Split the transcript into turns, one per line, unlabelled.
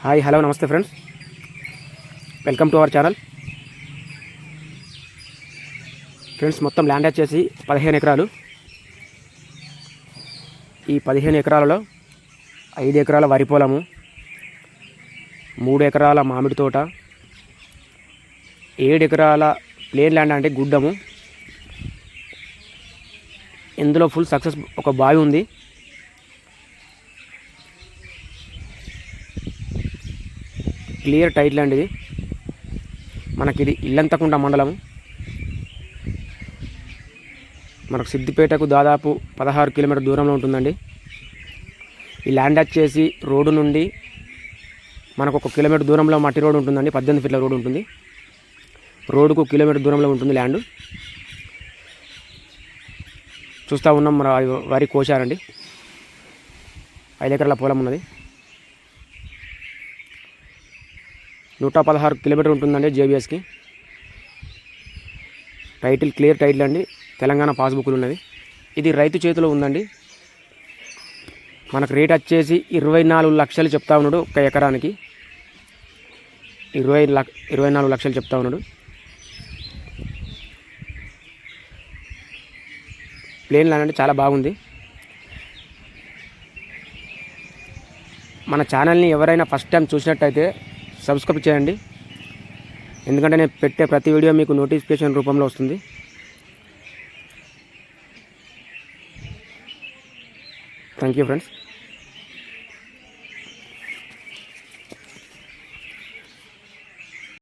Hi hello నమస్తే friends, welcome to our channel. Friends, మొత్తం land వచ్చేసి 15 ఎకరాలు. ఈ 15 ఎకరాలలో 5 ఎకరాల వరి పొలము, 3 ఎకరాల మామిడి తోట, 7 ఎకరాల ప్లేన్ ల్యాండ్ అంటే గుడ్డము. ఇందులో ఫుల్ సక్సెస్ ఒక బావి ఉంది. క్లియర్ టైట్ ల్యాండ్ ఇది. మనకిది ఇల్లంతకుంట మండలము. మనకు సిద్దిపేటకు దాదాపు 16 కిలోమీటర్ దూరంలో ఉంటుందండి. ఈ ల్యాండ్ వచ్చేసి రోడ్డు నుండి మనకు 1 కిలోమీటర్ దూరంలో మట్టి రోడ్డు ఉంటుందండి. 18 ఫీట్ల రోడ్డు ఉంటుంది. రోడ్డుకు కిలోమీటర్ దూరంలో ఉంటుంది ల్యాండ్. చూస్తూ ఉన్నాం, మన వరి కోశారండి. 5 ఎకరాల పొలం ఉన్నది. 116 కిలోమీటర్ ఉంటుందండి జేబీఎస్కి. టైటిల్ క్లియర్ టైటిల్ అండి. తెలంగాణ పాస్బుక్లు ఉన్నది. ఇది రైతు చేతిలో ఉందండి. మనకు రేట్ వచ్చేసి 24 లక్షలు చెప్తా ఉన్నాడు. 1 ఎకరానికి 24 లక్షలు చెప్తా ఉన్నాడు. ప్లేన్ ల్యాండ్ అంటే చాలా బాగుంది. మన ఛానల్ని ఎవరైనా ఫస్ట్ టైం చూసినట్టయితే సబ్స్క్రైబ్ చేయండి. ఎందుకంటే నేను పెట్టే ప్రతి వీడియో మీకు నోటిఫికేషన్ రూపంలో వస్తుంది. Thank you friends.